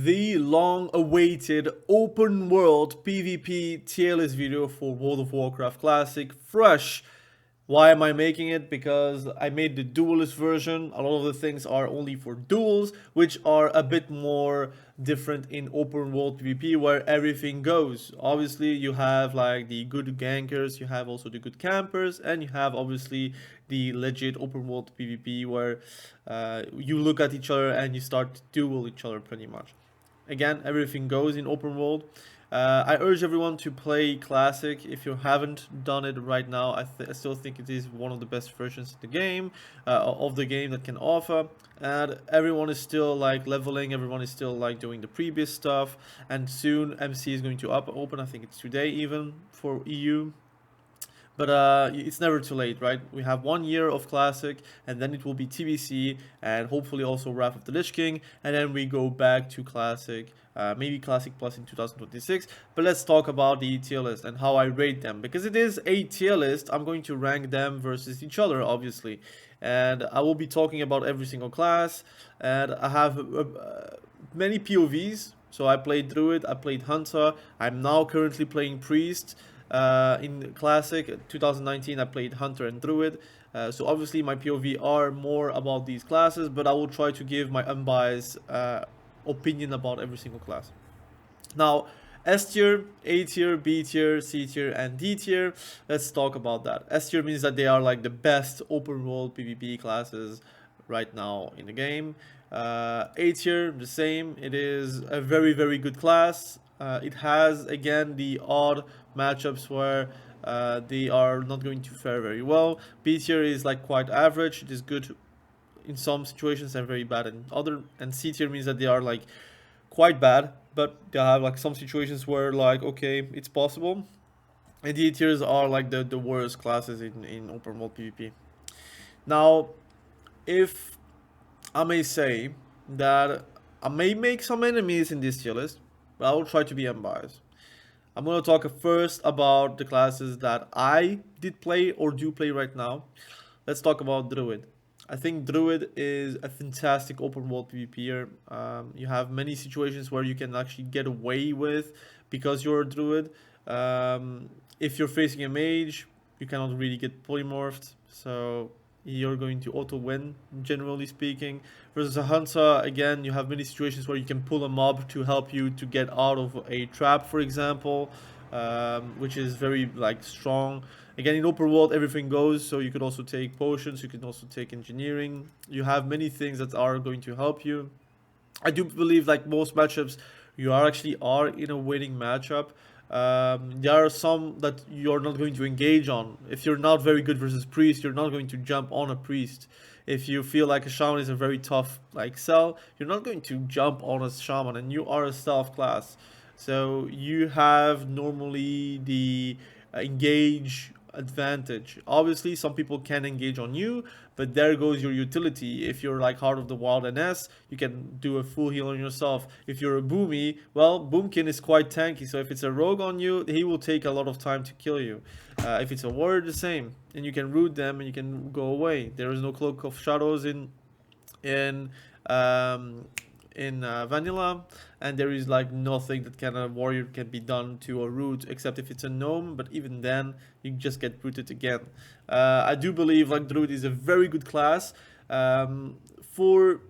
the long-awaited open world PvP tier list video for World of Warcraft Classic fresh. Why am I making it? Because I made the duelist version. A lot of the things are only for duels, which are a bit more different in open world PvP where everything goes. Obviously, you have like the good gankers, you have also the good campers, and you have obviously the legit open world PvP where you look at each other and you start to duel each other pretty much. Again, everything goes in open world. I urge everyone to play Classic. If you haven't done it right now, I still think it is one of the best versions of the game, that can offer. And everyone is still like leveling. Everyone is still like doing the previous stuff. And soon MC is going to open. I think it's today even for EU. But it's never too late, right? We have 1 year of Classic, and then it will be TBC, and hopefully also Wrath of the Lich King, and then we go back to Classic, maybe Classic Plus in 2026. But let's talk about the tier list and how I rate them. Because it is a tier list, I'm going to rank them versus each other, obviously. And I will be talking about every single class, and I have many POVs. So I played Druid, I played Hunter, I'm now currently playing Priest. In Classic 2019 I played Hunter and Druid, so obviously my POV are more about these classes, but I will try to give my unbiased opinion about every single class. Now, S tier, A tier, B tier, C tier, and D tier. Let's talk about that. S tier means that they are like the best open world PvP classes right now in the game. A tier, the same. It is a very good class. It has again the odd matchups where they are not going to fare very well. B tier is like quite average. It is good in some situations and very bad in other. And C tier means that they are like quite bad, but they have like some situations where like okay, it's possible. And D tiers are like the worst classes in open world PvP. Now, if I may say that I may make some enemies in this tier list, but I will try to be unbiased. I'm going to talk first about the classes that I did play or do play right now. Let's talk about Druid. I think Druid is a fantastic open world PvPer. You have many situations where you can actually get away with because you're a Druid. If you're facing a Mage, you cannot really get polymorphed, so you're going to auto win, generally speaking. Versus a Hunter, again, you have many situations where you can pull a mob to help you to get out of a trap, for example, which is very like strong. Again, in open world, everything goes, so you could also take potions, you can also take engineering. You have many things that are going to help you. I do believe like most matchups, you are in a winning matchup. There are some that you're not going to engage on. If you're not very good versus priest, you're not going to jump on a priest. If you feel like a shaman is a very tough like cell, you're not going to jump on a shaman, and you are a stealth class. So you have normally the engage advantage. Obviously, some people can engage on you, but there goes your utility. If you're like Heart of the Wild NS, you can do a full heal on yourself. If you're a Boomy, well, Boomkin is quite tanky, so if it's a rogue on you, he will take a lot of time to kill you. If it's a warrior, the same, and you can root them and you can go away. There is no Cloak of Shadows in um, vanilla, and there is like nothing that a warrior can be done to a root except if it's a gnome, but even then you just get rooted again. I do believe like Druid is a very good class. For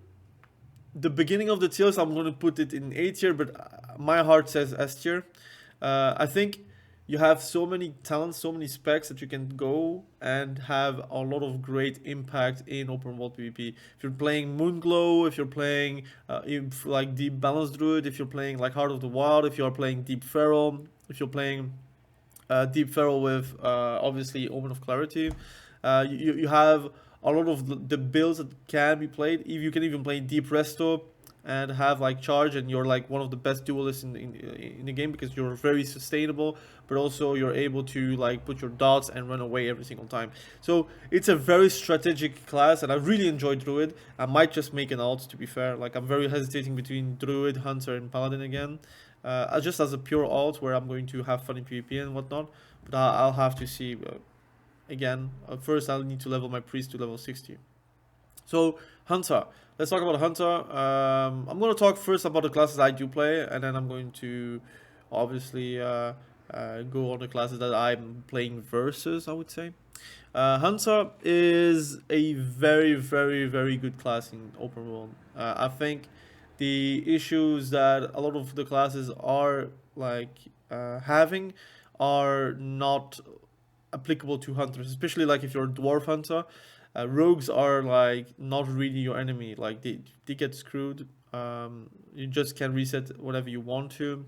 the beginning of the tiers, I'm going to put it in A tier, but my heart says S tier. I think you have so many talents, so many specs that you can go and have a lot of great impact in open world PvP. If you're playing Moonglow, if you're playing like Deep Balanced Druid, if you're playing like Heart of the Wild, if you're playing Deep Feral, if you're playing Deep Feral with obviously Omen of Clarity, you have a lot of the builds that can be played. If you can even play Deep Resto and have like charge, and you're like one of the best duelists in the game because you're very sustainable, but also you're able to like put your dots and run away every single time. So it's a very strategic class, and I really enjoy Druid. I might just make an alt, to be fair. Like I'm very hesitating between Druid, Hunter, and Paladin again. Just as a pure alt where I'm going to have fun in PvP and whatnot, but I'll have to see. Again, first I'll need to level my priest to level 60. So Hunter, let's talk about Hunter. I'm going to talk first about the classes I do play, and then I'm going to obviously go on the classes that I'm playing versus, I would say. Hunter is a very, very, very good class in open world. I think the issues that a lot of the classes are like having are not applicable to hunters, especially like if you're a dwarf hunter. Rogues are like not really your enemy. Like they get screwed. You just can reset whatever you want to.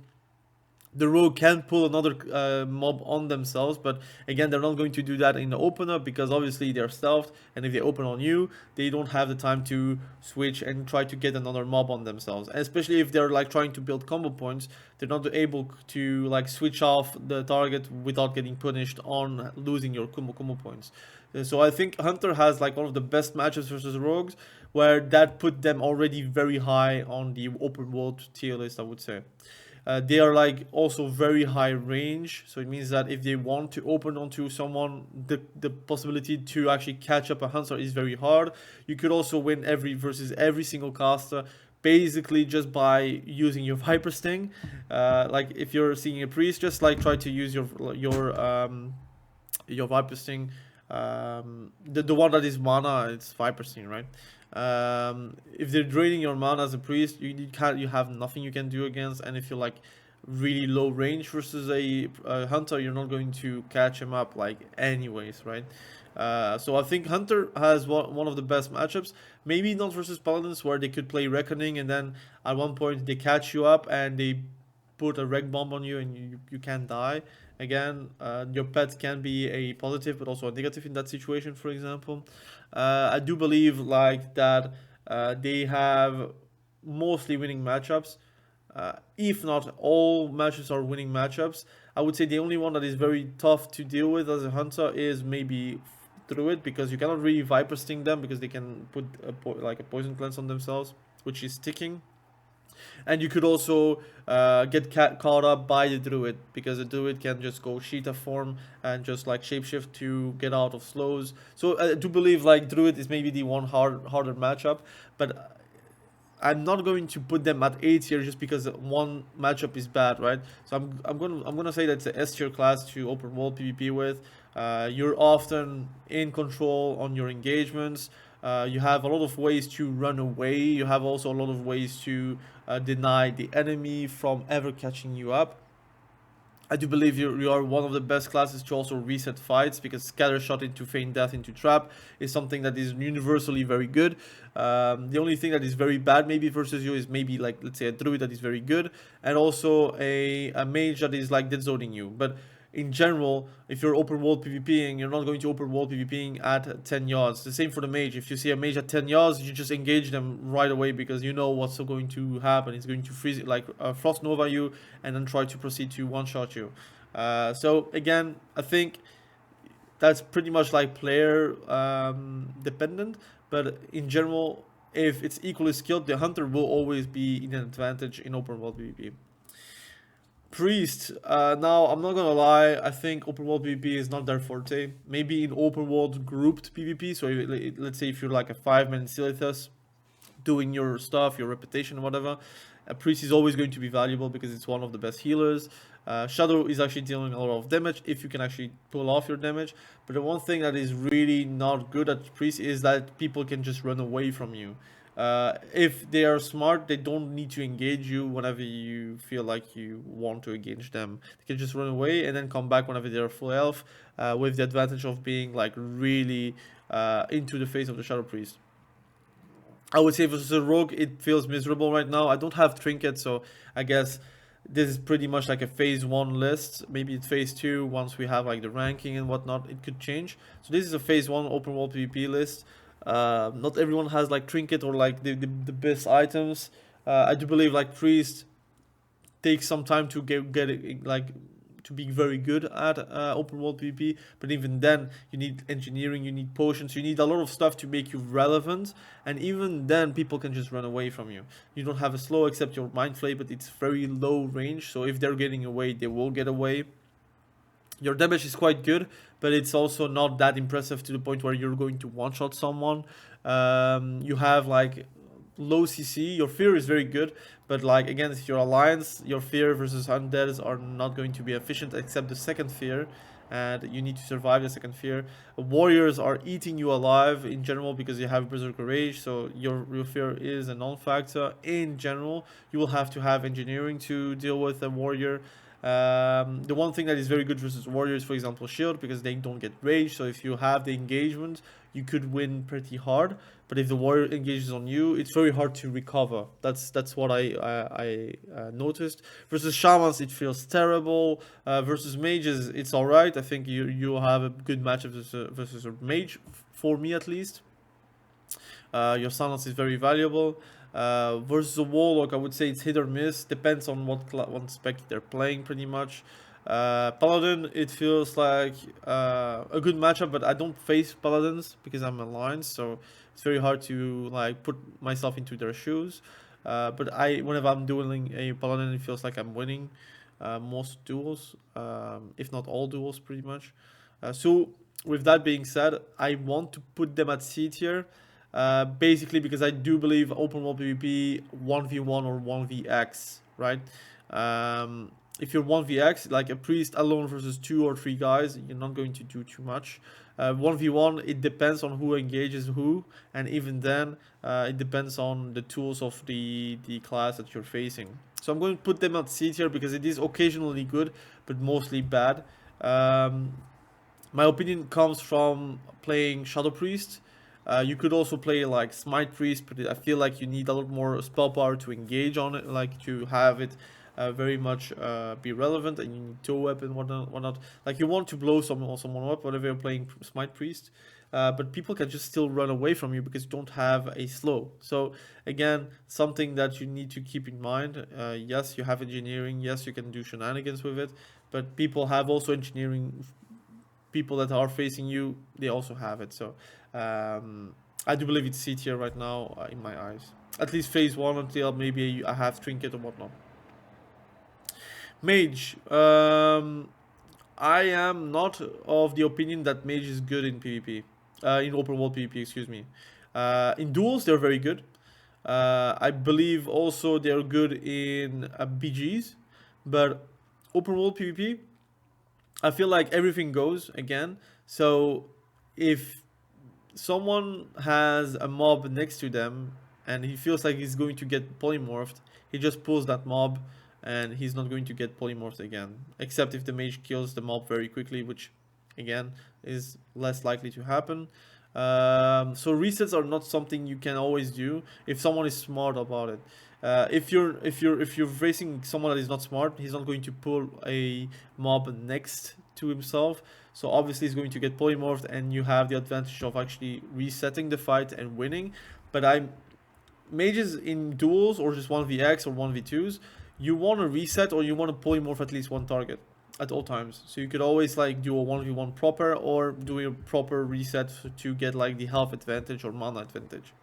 The rogue can pull another mob on themselves, but again, they're not going to do that in the opener because obviously they're stealthed, and if they open on you, they don't have the time to switch and try to get another mob on themselves. And especially if they're like trying to build combo points, they're not able to like switch off the target without getting punished on losing your combo points. So I think Hunter has like one of the best matches versus rogues, where that put them already very high on the open world tier list, I would say. They are like also very high range, so it means that if they want to open onto someone, the possibility to actually catch up a hunter is very hard. You could also win every single caster basically just by using your Viper Sting. Like if you're seeing a priest, just like try to use your Viper Sting. The one that is mana, it's Viper Sting, right? If they're draining your mana as a priest, you have nothing you can do against, and if you're like really low range versus a hunter, you're not going to catch him up like anyways, right? So I think Hunter has one of the best matchups. Maybe not versus Paladins, where they could play Reckoning and then at one point they catch you up and they put a wreck bomb on you and you can't die. Again, your pet can be a positive but also a negative in that situation, for example. I do believe like that they have mostly winning matchups. If not all matches are winning matchups. I would say the only one that is very tough to deal with as a hunter is maybe Druid, because you cannot really Viper Sting them because they can put like a poison cleanse on themselves, which is sticking. And you could also get caught up by the druid, because the druid can just go Sheeta form and just like shapeshift to get out of slows. So I do believe like druid is maybe the one harder matchup, but I'm not going to put them at A tier just because one matchup is bad, right? So I'm gonna say that's a S tier class to open world PvP with. You're often in control on your engagements. You have a lot of ways to run away. You have also a lot of ways to deny the enemy from ever catching you up. I do believe you are one of the best classes to also reset fights, because scatter shot into feign death into trap is something that is universally very good. The only thing that is very bad maybe versus you is maybe like, let's say, a druid that is very good, and also a mage that is like dead zoning you. But in general, if you're open world PvPing, you're not going to open world PvPing at 10 yards. The same for the mage. If you see a mage at 10 yards, you just engage them right away, because you know what's going to happen. It's going to freeze it, like Frost Nova you, and then try to proceed to one-shot you. So again, I think that's pretty much like player dependent, but in general, if it's equally skilled, the hunter will always be in an advantage in open world PvP. Priest. Now, I'm not gonna lie. I think open world PvP is not their forte. Maybe in open world grouped PvP. So let's say if you're like a 5-man Silithus doing your stuff, your reputation, whatever, a priest is always going to be valuable because it's one of the best healers. Shadow is actually dealing a lot of damage if you can actually pull off your damage. But the one thing that is really not good at priest is that people can just run away from you. If they are smart, they don't need to engage you whenever you feel like you want to engage them. They can just run away and then come back whenever they're full health, with the advantage of being like really into the face of the Shadow Priest. I would say versus a rogue, it feels miserable right now. I don't have trinket, so I guess this is pretty much like a phase 1 list. Maybe it's phase 2 once we have like the ranking and whatnot. It could change. So this is a phase 1 open world PvP list. Not everyone has like trinket or like the best items. I do believe like priest takes some time to get it, like to be very good at open world PvP. But even then, you need engineering, you need potions, you need a lot of stuff to make you relevant. And even then, people can just run away from you. You don't have a slow except your mind flay, but it's very low range. So if they're getting away, they will get away. Your damage is quite good, but it's also not that impressive to the point where you're going to one-shot someone. You have like low CC, your fear is very good, but like against your alliance, your fear versus undeads are not going to be efficient except the second fear, and you need to survive the second fear. Warriors are eating you alive in general because you have Berserker Rage, so your fear is a non-factor. In general, you will have to have engineering to deal with a warrior. The one thing that is very good versus warriors, for example, shield, because they don't get rage. So if you have the engagement, you could win pretty hard. But if the warrior engages on you, it's very hard to recover. That's what I noticed. Versus shamans, it feels terrible. Versus mages, it's all right. I think you have a good matchup versus a mage, for me at least. Your silence is very valuable. Versus a Warlock, I would say it's hit or miss. Depends on what spec they're playing, pretty much. Paladin, it feels like a good matchup, but I don't face Paladins because I'm aligned, so it's very hard to like put myself into their shoes. But whenever I'm dueling a Paladin, it feels like I'm winning most duels, if not all duels, pretty much. So with that being said, I want to put them at C tier. Basically because I do believe open world PvP 1v1 or 1vx, right? If you're 1vx, like a priest alone versus 2 or 3 guys, you're not going to do too much. 1v1, it depends on who engages who, and even then, it depends on the tools of the class that you're facing. So I'm going to put them at C tier because it is occasionally good, but mostly bad. My opinion comes from playing Shadow Priest. You could also play like Smite Priest, but I feel like you need a lot more spell power to engage on it, like to have it very much be relevant, and you need toe weapon, whatnot. Like you want to blow someone up whenever you're playing Smite Priest, but people can just still run away from you because you don't have a slow. So again, something that you need to keep in mind. Yes, you have engineering. Yes, you can do shenanigans with it, but people have also engineering. People that are facing you, they also have it. So I do believe it's C tier right now in my eyes. At least phase 1 until maybe I have trinket or whatnot. Mage. I am not of the opinion that mage is good in PvP. In open world PvP, excuse me. In duels, they're very good. I believe also they're good in BGs. But open world PvP, I feel like everything goes again. So if someone has a mob next to them and he feels like he's going to get polymorphed, he just pulls that mob and he's not going to get polymorphed again. Except if the mage kills the mob very quickly, which again is less likely to happen. So resets are not something you can always do if someone is smart about it. If you're facing someone that is not smart, he's not going to pull a mob next to himself. So obviously he's going to get polymorphed, and you have the advantage of actually resetting the fight and winning. But mages in duels or just 1vx or 1v2s, you want to reset or you want to polymorph at least one target at all times. So you could always like do a 1v1 proper or do a proper reset to get like the health advantage or mana advantage.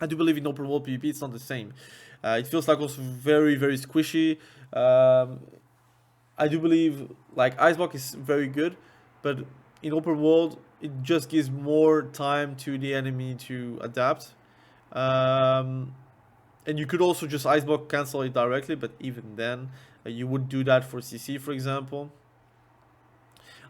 I do believe in open world PvP it's not the same. It feels like also very squishy. I do believe like Iceblock is very good, but in open world it just gives more time to the enemy to adapt. And you could also just Iceblock cancel it directly, but even then, you would do that for CC, for example.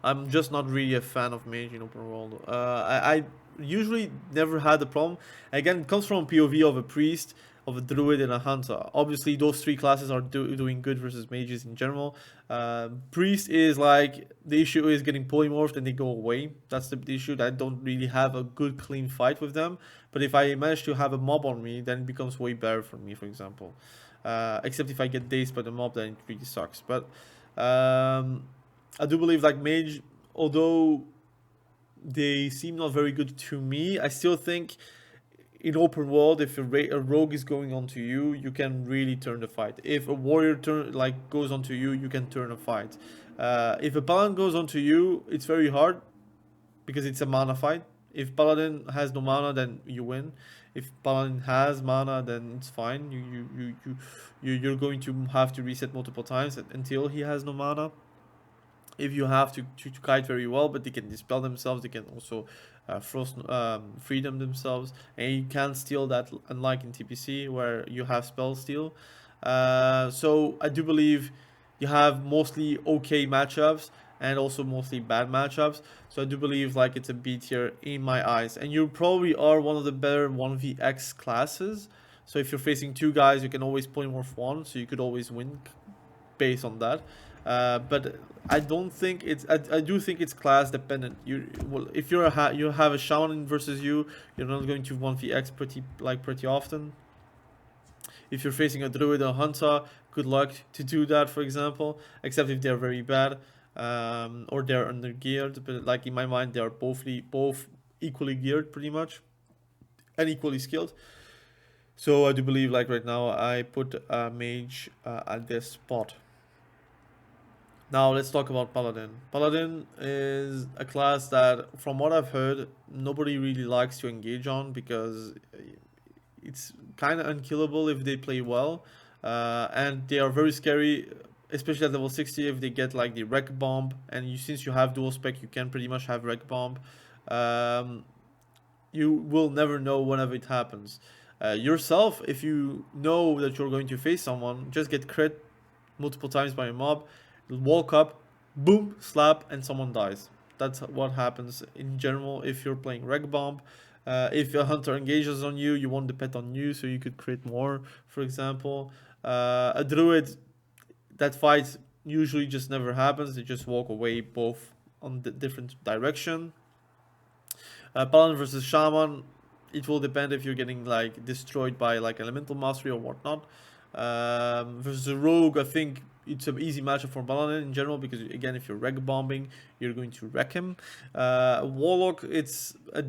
I'm just not really a fan of Mage in open world. I usually never had a problem. Again, it comes from POV of a priest, of a druid, and a hunter. Obviously, those three classes are doing good versus mages in general. Priest is like, the issue is getting polymorphed and they go away. That's the issue. I don't really have a good clean fight with them. But if I manage to have a mob on me, then it becomes way better for me, for example. Except if I get dazed by the mob, then it really sucks. But I do believe like mage, although they seem not very good to me, I still think in open world, if a rogue is going onto you, you can really turn the fight. If a warrior goes onto you, you can turn a fight. If a paladin goes onto you, it's very hard because it's a mana fight. If paladin has no mana, then you win. If paladin has mana, then it's fine. You're going to have to reset multiple times until he has no mana. if you have to kite very well, but they can dispel themselves, they can also frost freedom themselves, and you can't steal that, unlike in TPC where you have spell steal. So I do believe you have mostly okay matchups and also mostly bad matchups. So I do believe like it's a B tier in my eyes, and you probably are one of the better 1vx classes. So if you're facing two guys, you can always polymorph one, so you could always win based on that. But I don't think it's. I do think it's class dependent. If you have a shaman versus you, you're not going to 1vx pretty often. If you're facing a druid or hunter, good luck to do that, for example. Except if they're very bad, or they're under geared. But like in my mind, they are both equally geared, pretty much, and equally skilled. So I do believe, like right now, I put a mage at this spot. Now let's talk about Paladin. Paladin is a class that, from what I've heard, nobody really likes to engage on because it's kind of unkillable if they play well, and they are very scary, especially at level 60 if they get like the wreck bomb. And since you have dual spec, you can pretty much have wreck bomb. You will never know whenever it happens. Yourself, if you know that you're going to face someone, just get crit multiple times by a mob, walk up, boom, slap, and someone dies. That's what happens in general if you're playing wreck bomb. If a hunter engages on you, you want the pet on you, so you could crit more, for example. A druid, that fight usually just never happens. They just walk away both on the different direction. Paladin versus shaman, it will depend if you're getting like destroyed by like elemental mastery or whatnot. Versus a rogue, I think it's an easy matchup for Paladin in general because, again, if you're wreck bombing, you're going to wreck him. Warlock, it's a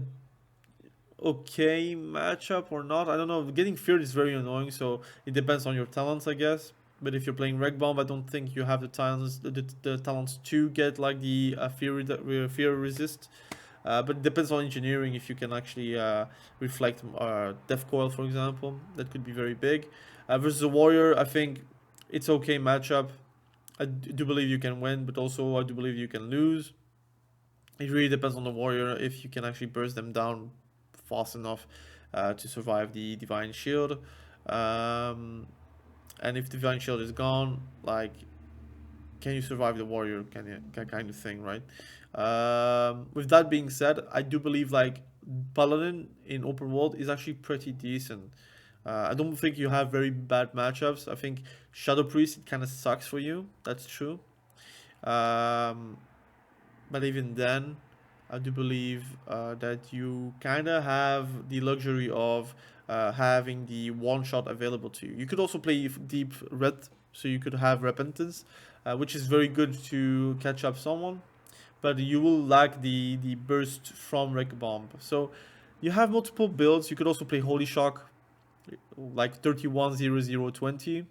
okay matchup or not. I don't know. Getting feared is very annoying, so it depends on your talents, I guess. But if you're playing wreck bomb, I don't think you have the talents to get like the fear resist. But it depends on engineering if you can actually reflect Death Coil, for example. That could be very big. Versus a warrior, I think it's okay matchup. I do believe you can win, but also I do believe you can lose. It really depends on the warrior if you can actually burst them down fast enough to survive the divine shield. And if divine shield is gone, like, can you survive the warrior kind of thing, right? With that being said, I do believe like Paladin in open world is actually pretty decent. I don't think you have very bad matchups. I think Shadow Priest, it kind of sucks for you. That's true. But even then, I do believe that you kind of have the luxury of having the one shot available to you. You could also play deep red, so you could have Repentance, which is very good to catch up someone, but you will lack the burst from Wreck Bomb. So you have multiple builds. You could also play Holy Shock, like 31-0-0-20,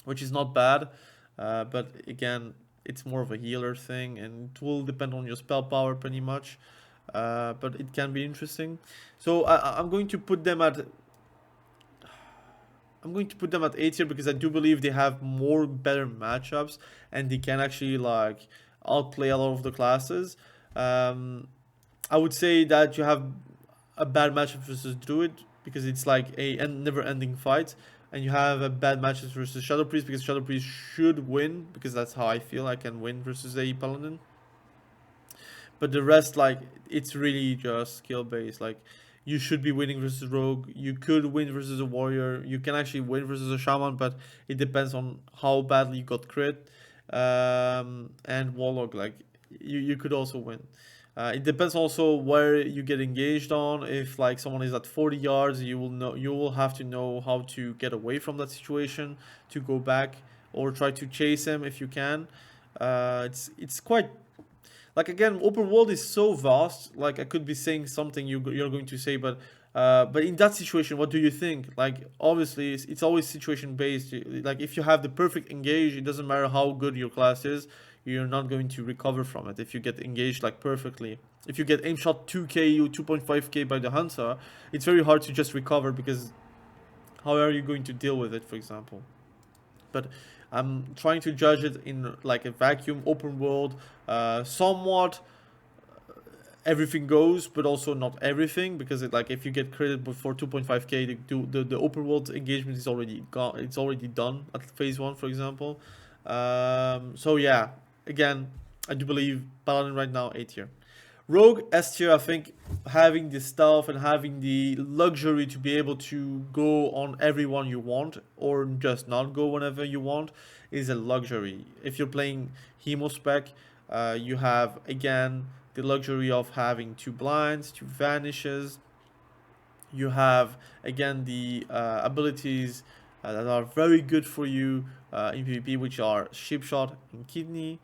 which is not bad, but again, it's more of a healer thing, and it will depend on your spell power pretty much, but it can be interesting. So I'm going to put them at A tier because I do believe they have more better matchups and they can actually like outplay a lot of the classes. I would say that you have a bad matchup versus Druid because it's like a never-ending fight, and you have a bad matchup versus Shadow Priest because Shadow Priest should win, because that's how I feel I can win versus a Paladin. But the rest, like, it's really just skill based. Like, you should be winning versus Rogue. You could win versus a Warrior. You can actually win versus a Shaman, but it depends on how badly you got crit. And Warlock, like, you could also win. It depends also where you get engaged on. If like someone is at 40 yards, you will have to know how to get away from that situation, to go back or try to chase him if you can. It's quite, like, again, open world is so vast. Like, I could be saying something you're going to say, but in that situation, what do you think? Like, obviously it's always situation based. Like, if you have the perfect engage, it doesn't matter how good your class is, you're not going to recover from it if you get engaged like perfectly. If you get aim shot 2k or 2.5k by the hunter, it's very hard to just recover, because how are you going to deal with it, for example? but I'm trying to judge it in like a vacuum, open world, somewhat everything goes, but also not everything, because it, like if you get credit before 2.5k, the open world engagement is already gone. It's already done at phase 1, for example. So yeah, again, I do believe Paladin right now A tier. Rogue S tier, I think having the stuff and having the luxury to be able to go on everyone you want or just not go whenever you want is a luxury. If you're playing Hemo spec, you have again the luxury of having 2 blinds, 2 vanishes. You have again the abilities that are very good for you in PvP, which are Ship Shot and Kidney.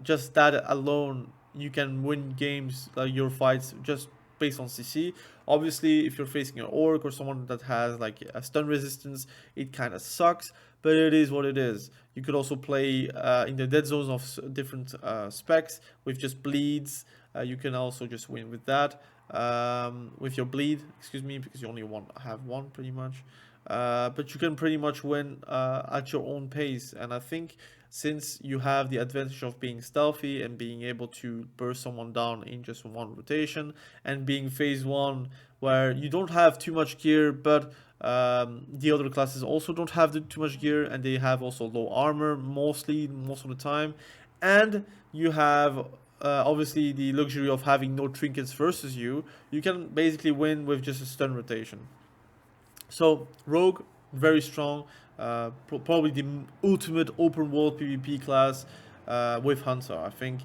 Just that alone, you can win games, your fights, just based on CC. Obviously, if you're facing an orc or someone that has like a stun resistance, it kind of sucks, but it is what it is. You could also play in the dead zones of different specs with just bleeds. You can also just win with that, with your bleed, excuse me, because you only have one pretty much. But you can pretty much win at your own pace, and I think since you have the advantage of being stealthy and being able to burst someone down in just one rotation, and being phase 1 where you don't have too much gear, but the other classes also don't have too much gear, and they have also low armor most of the time, and you have obviously the luxury of having no trinkets versus you. You can basically win with just a stun rotation. So Rogue, very strong, probably the ultimate open world PvP class with Hunter. I think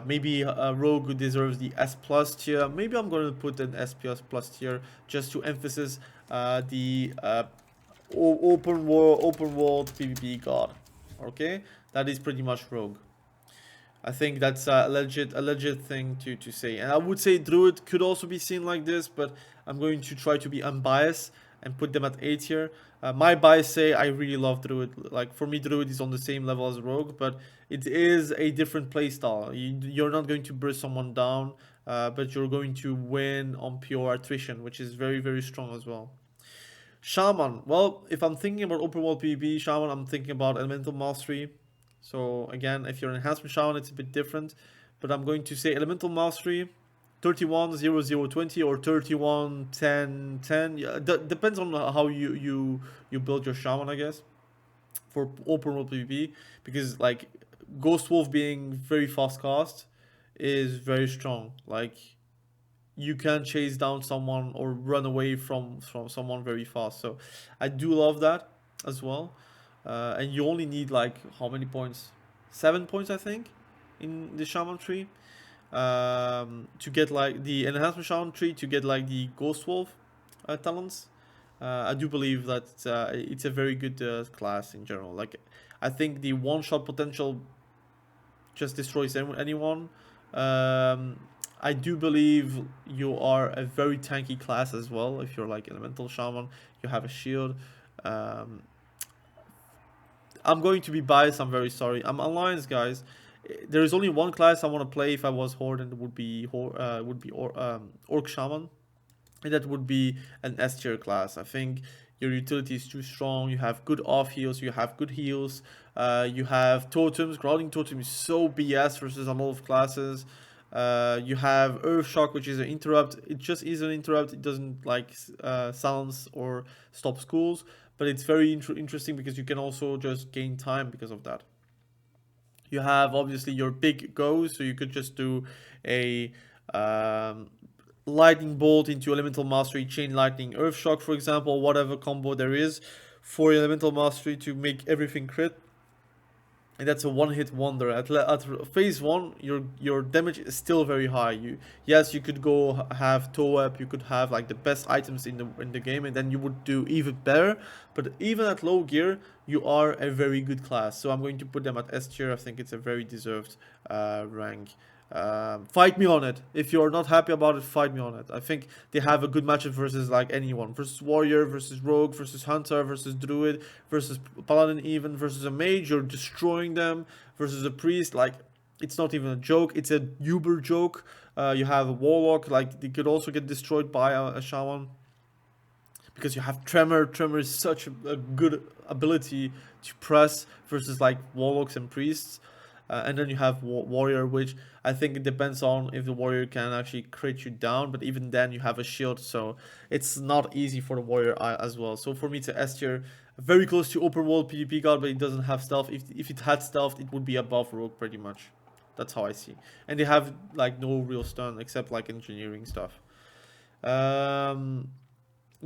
maybe Rogue deserves the S plus tier. Maybe I'm going to put an S plus tier just to emphasize the open world PvP god. Okay, that is pretty much Rogue. I think that's a legit thing to say. And I would say Druid could also be seen like this, but I'm going to try to be unbiased and put them at A tier. My bias say I really love Druid. Like for me, Druid is on the same level as Rogue, but it is a different playstyle. You're not going to burst someone down, but you're going to win on pure attrition, which is very strong as well. Shaman. Well, if I'm thinking about open world PvP, Shaman, I'm thinking about elemental mastery. So again, if you're an enhancement Shaman, it's a bit different. But I'm going to say elemental mastery, 31 0 0 20 or 31 10 10. Yeah, depends on how you build your Shaman, I guess, for open world PvP, because like Ghost Wolf being very fast cast is very strong. Like you can chase down someone or run away from someone very fast. So I do love that as well. And you only need like how many points? 7 points, I think, in the Shaman tree, to get like the enhancement Shaman tree to get like the Ghost Wolf talents. I do believe that it's a very good class in general. Like I think the one-shot potential just destroys anyone. I do believe you are a very tanky class as well. If you're like elemental shaman, you have a shield. I'm going to be biased. I'm very sorry. I'm alliance, guys. There is only one class I want to play if I was horde, and it would be orc shaman, and that would be an S tier class. I think your utility is too strong. You have good off heals. You have good heals. You have totems. Grounding totem is so BS versus a lot of classes. You have Earth Shock, which is an interrupt. It just is an interrupt. It doesn't like silence or stop schools, but it's very interesting because you can also just gain time because of that. You have obviously your big goes, so you could just do a lightning bolt into elemental mastery, chain lightning, earth shock, for example, whatever combo there is for elemental mastery to make everything crit. And that's a one-hit wonder. At phase 1, your damage is still very high. Yes, you could go have toe-up, you could have like the best items in the game, and then you would do even better. But even at low gear, you are a very good class. So I'm going to put them at S tier. I think it's a very deserved rank. Fight me on it. If you're not happy about it, fight me on it. I think they have a good matchup versus like anyone. Versus warrior, versus rogue, versus hunter, versus druid, versus paladin, even versus a mage. You're destroying them. Versus a priest, like it's not even a joke. It's a uber joke. You have a warlock, like they could also get destroyed by a shaman. because you have tremor. Tremor is such a good ability to press versus like warlocks and priests. And then you have warrior, which I think it depends on if the warrior can actually crit you down, but even then you have a shield, so it's not easy for the warrior as well. So for me, it's a S tier, very close to open world PvP god, but it doesn't have stealth. If it had stealth, it would be above rogue pretty much. That's how I see. And they have like no real stun except like engineering stuff. The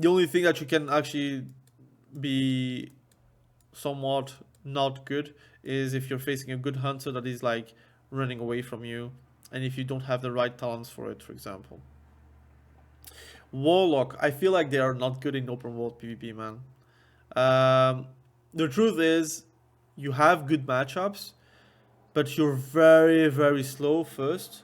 only thing that you can actually be somewhat not good is if you're facing a good hunter that is like running away from you, and if you don't have the right talents for it, for example. Warlock, I feel like they are not good in open world PvP, man. The truth is, you have good matchups, but you're very, very slow first.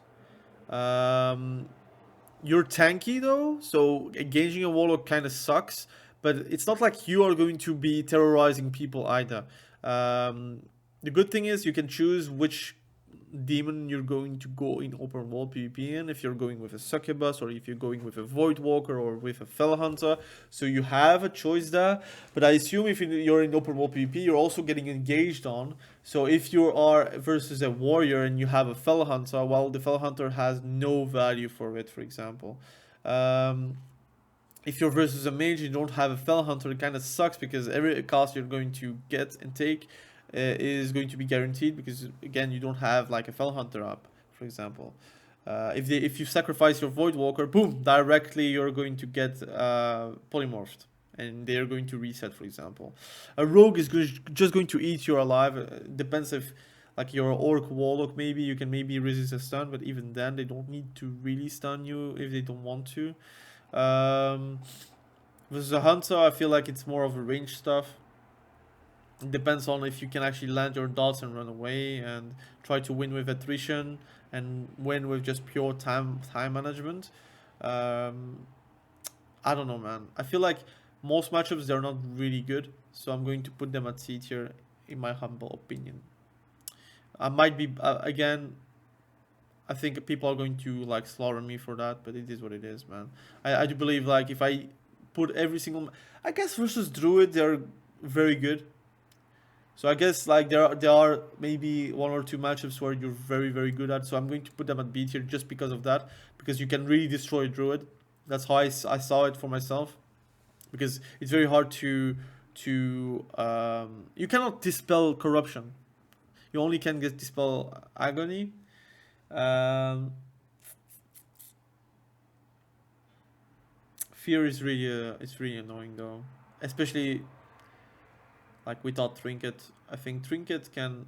You're tanky though, so engaging a warlock kind of sucks, but it's not like you are going to be terrorizing people either. The good thing is you can choose which demon you're going to go in open world PvP in, if you're going with a succubus or if you're going with a void walker or with a fell hunter, so you have a choice there. But I assume if you're in open world PvP, you're also getting engaged on. So if you are versus a warrior and you have a fell hunter, well, the fell hunter has no value for it, for example. If you're versus a mage, you don't have a fell hunter, it kind of sucks because every cast you're going to get and take is going to be guaranteed, because again you don't have like a fell hunter up, for example. If you sacrifice your void walker, boom, directly you're going to get polymorphed, and they're going to reset, for example. A rogue is just going to eat you alive. Depends if like you're an orc warlock, maybe you can maybe resist a stun, but even then they don't need to really stun you if they don't want to. Versus a hunter, I feel like it's more of a range stuff. It depends on if you can actually land your dots and run away and try to win with attrition and win with just pure time management. I don't know, man. I feel like most matchups they're not really good, so I'm going to put them at C tier in my humble opinion. I might be again. I think people are going to like slaughter me for that, but it is what it is, man. I do believe like if I put every single, I guess versus Druid they're very good. So I guess like there are maybe one or two matchups where you're very, very good at. So I'm going to put them at B tier just because of that, because you can really destroy Druid. That's how I saw it for myself, because it's very hard to you cannot dispel corruption. You only can get dispel agony. Fear is really it's really annoying though, especially like without trinket. I think trinket can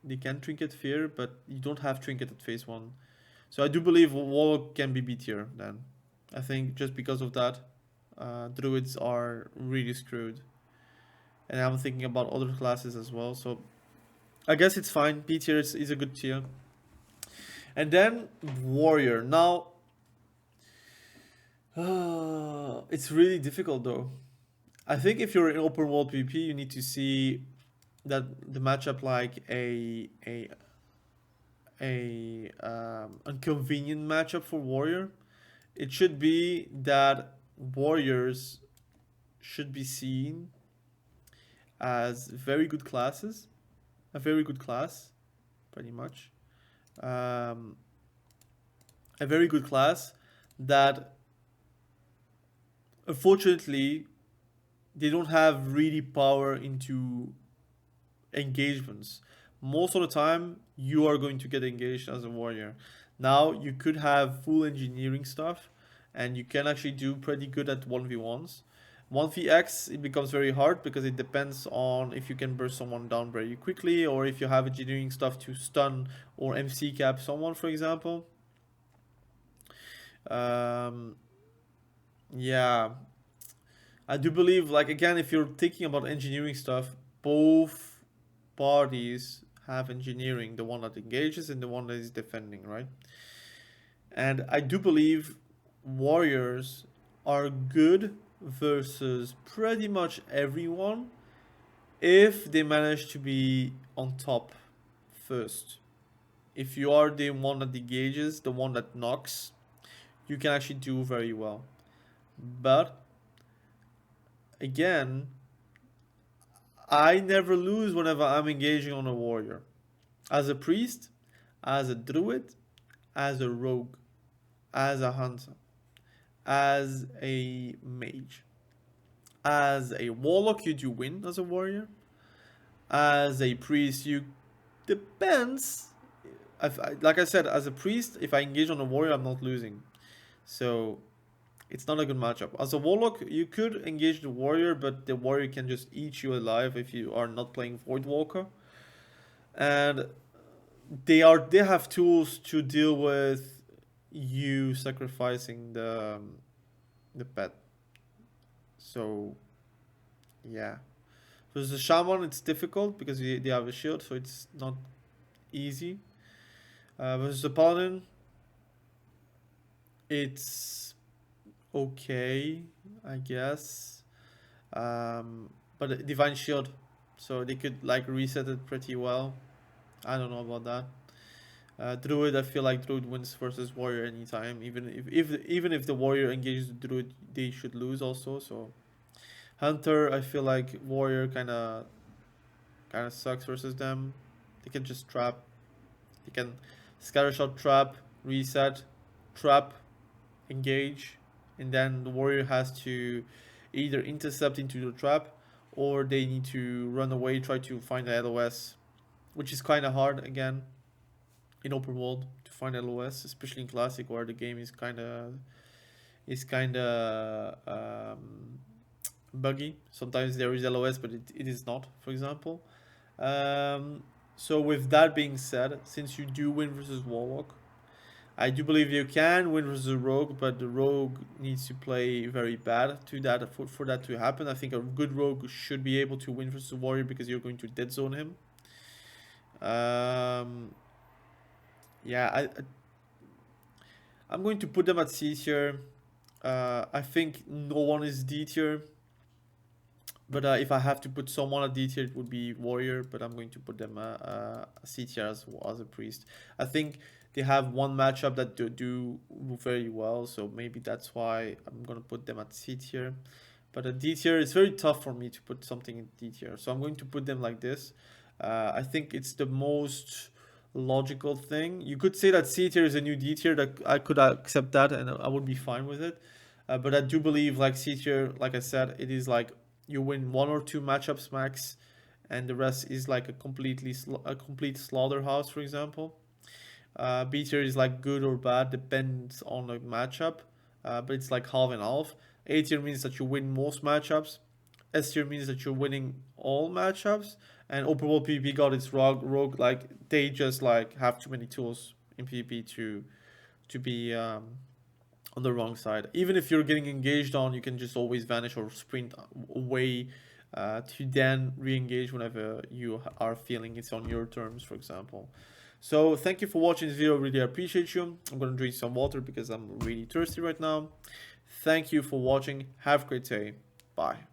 they can trinket fear, but you don't have trinket at phase 1. So I do believe Warlock can be B tier then. I think just because of that, Druids are really screwed. And I'm thinking about other classes as well, so I guess it's fine. B tier is a good tier. And then Warrior. Now, it's really difficult though. I think if you're in open world PvP, you need to see that the matchup like a inconvenient matchup for warrior. It should be that warriors should be seen as very good classes, a very good class, pretty much. A very good class that unfortunately they don't have really power into engagements. Most of the time you are going to get engaged as a warrior. Now you could have full engineering stuff and you can actually do pretty good at 1v1s. 1vx it becomes very hard because it depends on if you can burst someone down very quickly, or if you have engineering stuff to stun or MC cap someone, for example. Yeah, I do believe, like, again, if you're thinking about engineering stuff, both parties have engineering, the one that engages and the one that is defending, right? And I do believe warriors are good versus pretty much everyone if they manage to be on top first. If you are the one that engages, the one that knocks, you can actually do very well. But again, I never lose whenever I'm engaging on a warrior. As a priest, as a druid, as a rogue, as a hunter, as a mage. As a warlock, you do win as a warrior. As a priest, you depends. Like I said, as a priest, if I engage on a warrior, I'm not losing. So it's not a good matchup. As a warlock, you could engage the warrior, but the warrior can just eat you alive if you are not playing Voidwalker. And they have tools to deal with you sacrificing the pet. So yeah. So as a shaman, it's difficult because they have a shield, so it's not easy. Versus a paladin, it's okay, I guess. But a divine shield, so they could like reset it pretty well. I don't know about that. Druid, I feel like Druid wins versus warrior anytime. Even if the warrior engages the Druid, they should lose also. So Hunter, I feel like warrior kind of sucks versus them. They can just trap. They can scattershot, trap, reset, trap, engage, and then the warrior has to either intercept into the trap or they need to run away, try to find the LOS, which is kind of hard again in open world to find LOS, especially in classic where the game is kind of buggy. Sometimes there is LOS, but it is not, for example. So with that being said, since you do win versus Warlock, I do believe you can win versus a rogue, but the rogue needs to play very bad to that for that to happen. I think a good rogue should be able to win versus a warrior because you're going to dead zone him. Yeah, I'm going to put them at C tier. I think no one is D tier. But if I have to put someone at D tier, it would be warrior. But I'm going to put them C tier as a priest. I think they have one matchup that do very well, so maybe that's why I'm gonna put them at C tier. But at D tier, it's very tough for me to put something in D tier, so I'm going to put them like this. I think it's the most logical thing. You could say that C tier is a new D tier. That I could accept that, and I would be fine with it. But I do believe like C tier, like I said, it is like you win one or two matchups max, and the rest is like a complete slaughterhouse, for example. B tier is like good or bad, depends on the matchup, but it's like half and half. A tier means that you win most matchups. S tier means that you're winning all matchups. And open world PvP got its rogue like they just like have too many tools in PvP to be on the wrong side. Even if you're getting engaged on, you can just always vanish or sprint away to then re-engage whenever you are feeling it's on your terms, for example. So thank you for watching this video, really appreciate you. I'm gonna drink some water because I'm really thirsty right now. Thank you for watching, have a great day, bye.